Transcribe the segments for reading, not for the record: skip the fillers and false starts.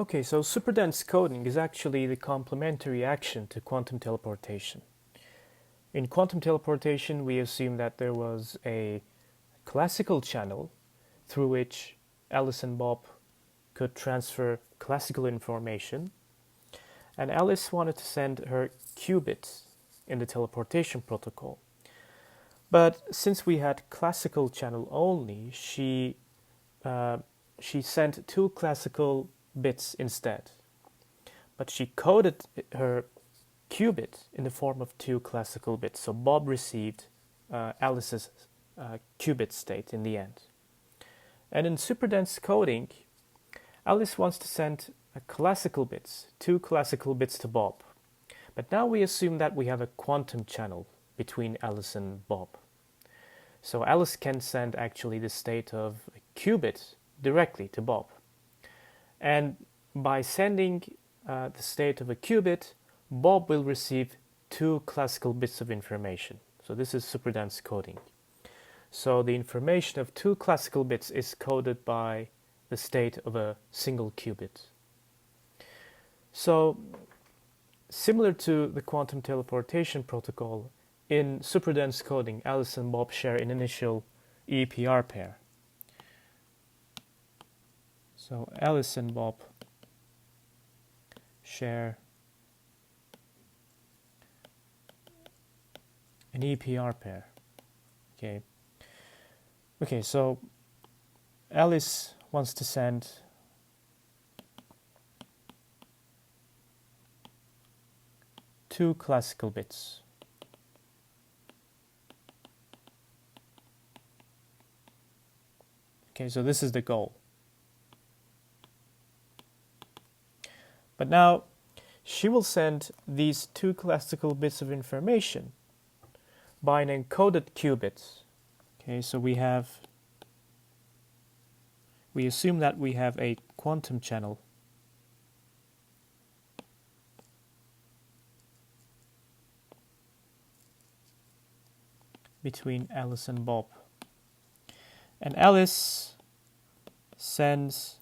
Okay, so superdense coding is actually the complementary action to quantum teleportation. In quantum teleportation, we assume that there was a classical channel through which Alice and Bob could transfer classical information, and Alice wanted to send her qubit in the teleportation protocol. But since we had classical channel only, she sent two classical bits instead. But she coded her qubit in the form of two classical bits. So Bob received Alice's qubit state in the end. And in superdense coding, Alice wants to send classical bits, two classical bits to Bob. But now we assume that we have a quantum channel between Alice and Bob. So Alice can send actually the state of a qubit directly to Bob. And by sending the state of a qubit, Bob will receive two classical bits of information. So this is superdense coding. So the information of two classical bits is coded by the state of a single qubit. So similar to the quantum teleportation protocol, in superdense coding, Alice and Bob share an initial EPR pair. So Alice and Bob share an EPR pair. Okay, so Alice wants to send two classical bits. Okay, so this is the goal. But now she will send these two classical bits of information by an encoded qubit. Okay, so we assume that we have a quantum channel between Alice and Bob. And Alice sends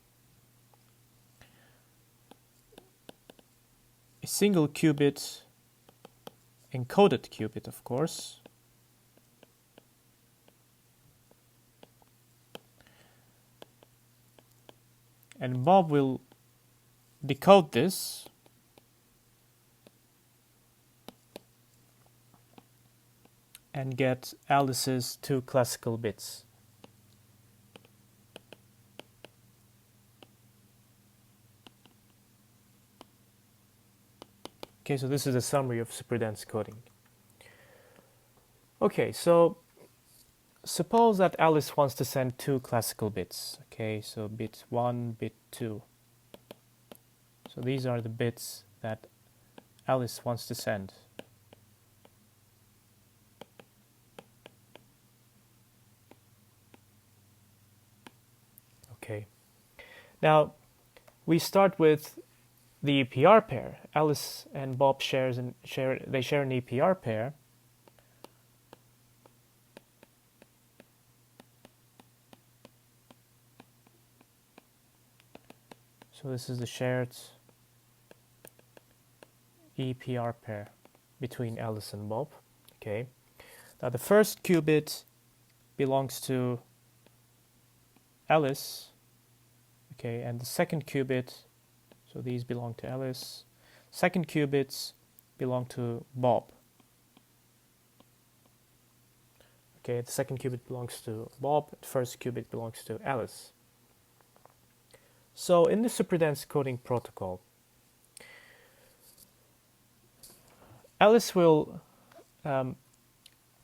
a single qubit, encoded qubit, of course, and Bob will decode this and get Alice's two classical bits. Okay, so this is a summary of superdense coding. Okay, so suppose that Alice wants to send two classical bits. Okay, so bit 1, bit 2. So these are the bits that Alice wants to send. Okay. Now, we start with the EPR pair. Alice and Bob share an EPR pair. So this is the shared EPR pair between Alice and Bob. Okay. Now the first qubit belongs to Alice. Okay, and the second qubit, so these belong to Alice. Second qubits belong to Bob. Okay, the second qubit belongs to Bob, the first qubit belongs to Alice. So in the superdense coding protocol, Alice will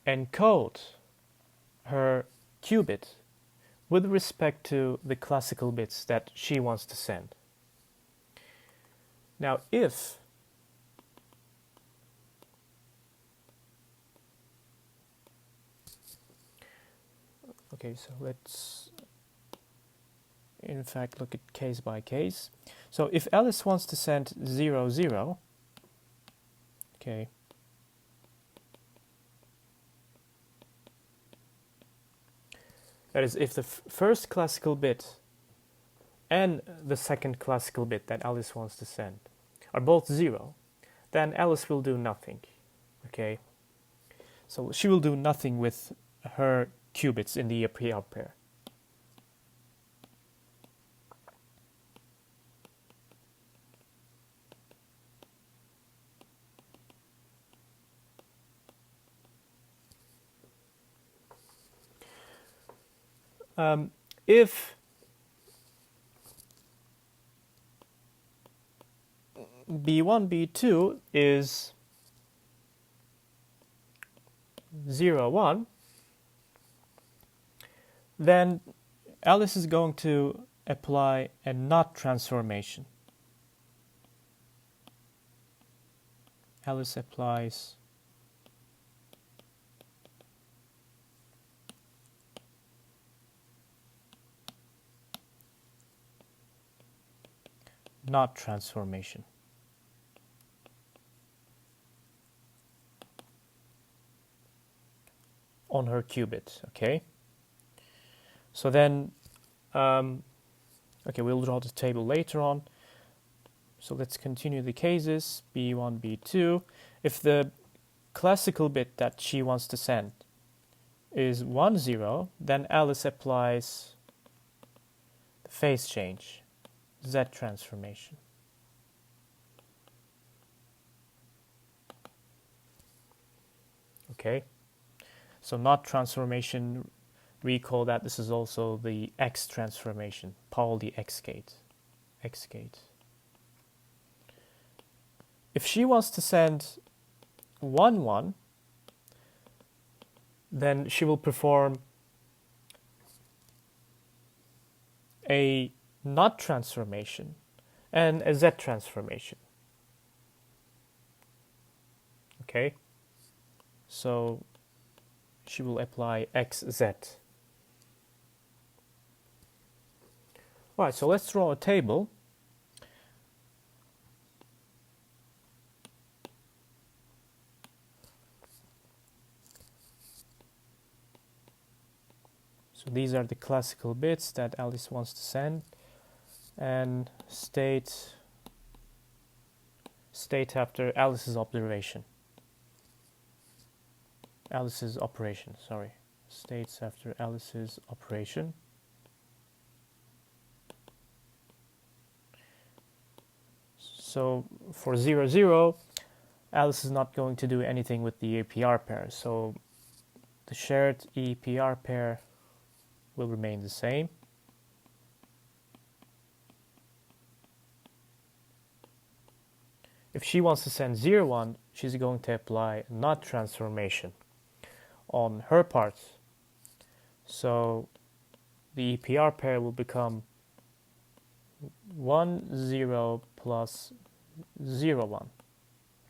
encode her qubit with respect to the classical bits that she wants to send. Now, if okay, so let's in fact look at case by case. So if Alice wants to send 0, 0, okay, that is, if the first classical bit and the second classical bit that Alice wants to send are both 0, then Alice will do nothing. Okay, so she will do nothing with her qubits in the APR pair. If B1, B2 is 0, 1, then Alice is going to apply a not transformation. Alice applies not transformation. On her qubit, okay? So then, okay, we'll draw the table later on. So let's continue the cases, B1, B2. If the classical bit that she wants to send is 1, 0, then Alice applies the phase change, Z transformation. Okay, so not transformation, recall that this is also the X transformation, Pauli X gate. If she wants to send 1, 1, then she will perform a not transformation and a Z transformation. Okay, so she will apply XZ. All right, so let's draw a table. So these are the classical bits that Alice wants to send, and state after Alice's observation. Alice's operation, sorry. States after Alice's operation. So for 0, 0, Alice is not going to do anything with the APR pair. So the shared EPR pair will remain the same. If she wants to send 0, 1, she's going to apply not transformation on her part. So the EPR pair will become 1, 0 plus 0, 1.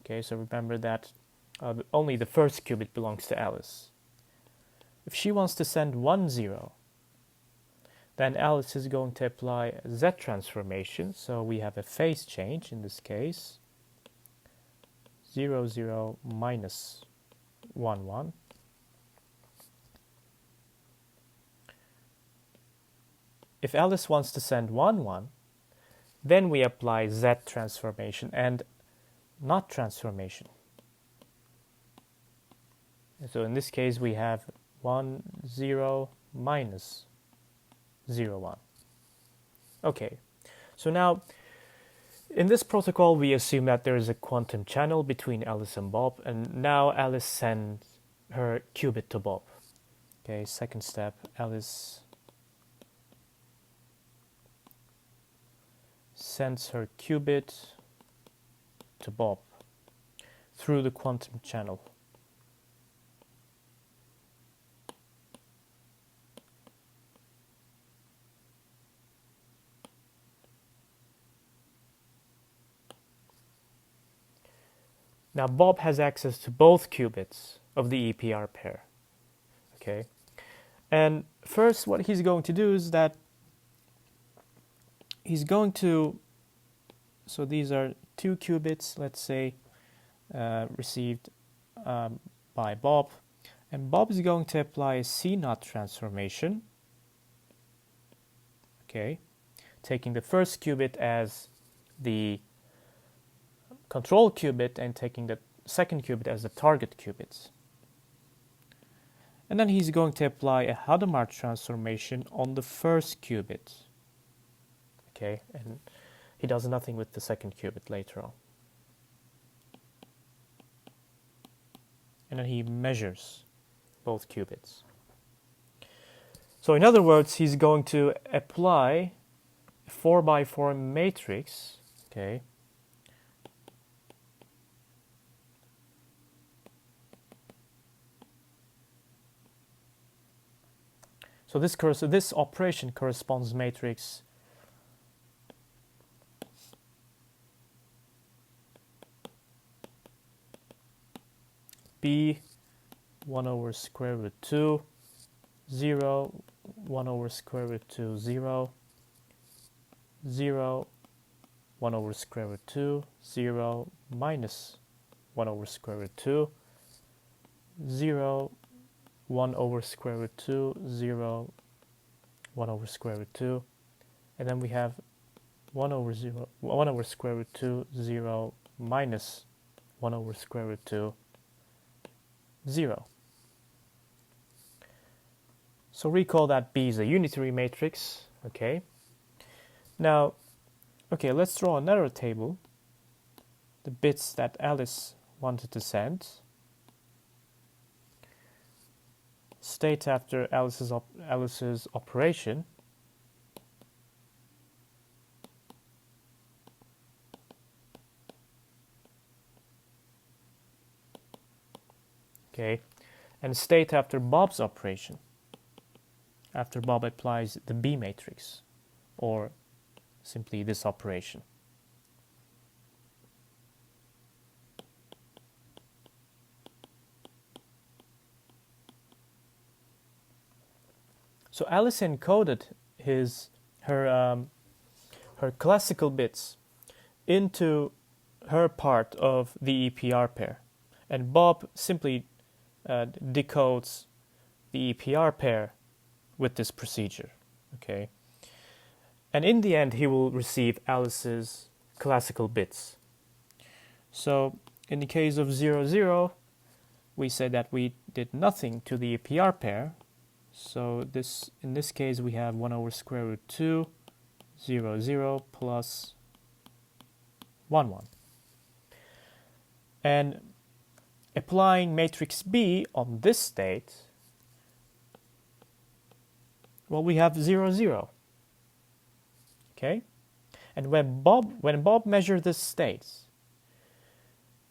Okay, so remember that only the first qubit belongs to Alice. If she wants to send 1, 0, then Alice is going to apply a Z transformation. So we have a phase change in this case. 0, 0 minus 1, 1. If Alice wants to send 1, 1, then we apply Z transformation and not transformation. So in this case, we have 1, 0 minus 0, 1. Okay, so now in this protocol, we assume that there is a quantum channel between Alice and Bob, and now Alice sends her qubit to Bob. Okay, second step, Alice sends her qubit to Bob through the quantum channel. Now Bob has access to both qubits of the EPR pair. Okay, and first what he's going to do is that he's going to, so these are 2 qubits, let's say, received by Bob, and Bob is going to apply a C-naught transformation, okay, taking the first qubit as the control qubit and taking the second qubit as the target qubits. And then he's going to apply a Hadamard transformation on the first qubit. Okay, and he does nothing with the second qubit later on. And then he measures both qubits. So in other words, he's going to apply a 4x4 matrix, okay, so this operation corresponds matrix B 1 over square root 2, 0, 1 over square root 2, 0, 0, 1 over square root 2, 0, minus 1 over square root 2, 0, 1 over square root 2, 0, 1 over square root 2, and then we have 1 over square root 2, 0, minus 1 over square root 2, 0. So recall that B is a unitary matrix, okay? Now, okay, let's draw another table, the bits that Alice wanted to send. State after Alice's operation. Okay, and state after Bob's operation, after Bob applies the B matrix, or simply this operation. So Alice encoded her classical bits into her part of the EPR pair, and Bob simply decodes the EPR pair with this procedure, okay? And in the end, he will receive Alice's classical bits. So in the case of 0, 0, we said that we did nothing to the EPR pair. So in this case, we have 1 over square root 2, 0, 0, plus 1, 1. And applying matrix B on this state, well, we have 0, 0. Okay? And when Bob measures this state,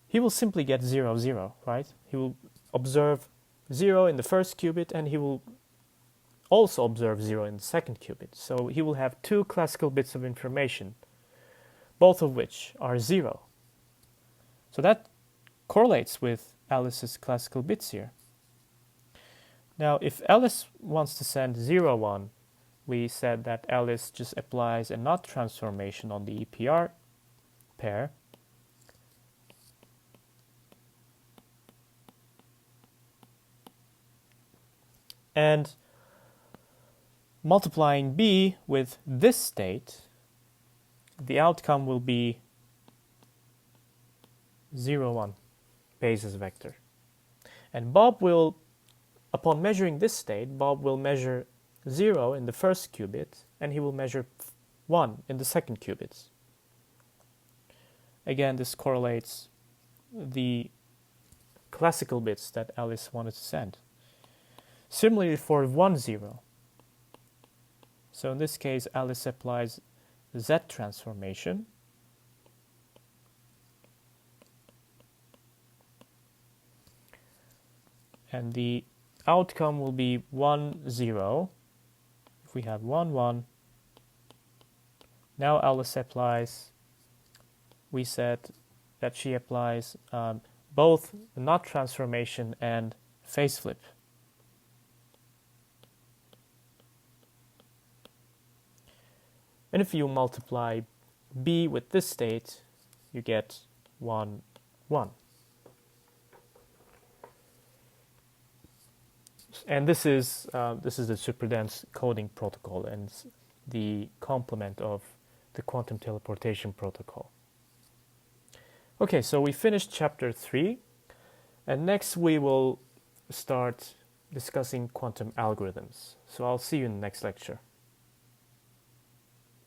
he will simply get 0, 0, right? He will observe 0 in the first qubit, and he will also observe 0 in the second qubit. So he will have two classical bits of information, both of which are 0. So that correlates with Alice's classical bits here. Now, if Alice wants to send 0, 1, we said that Alice just applies a NOT transformation on the EPR pair. And multiplying B with this state, the outcome will be 0, 1 basis vector. And Bob will, upon measuring this state, Bob will measure 0 in the first qubit, and he will measure 1 in the second qubit. Again, this correlates the classical bits that Alice wanted to send. Similarly for 1, 0. So in this case, Alice applies Z transformation. And the outcome will be 1, 0. If we have 1, 1. Now Alice applies, we said that she applies both the NOT transformation and phase flip. And if you multiply B with this state, you get 1, 1. And this is the Superdense coding protocol, and the complement of the quantum teleportation protocol. Okay, so we finished chapter 3, and next we will start discussing quantum algorithms. So I'll see you in the next lecture.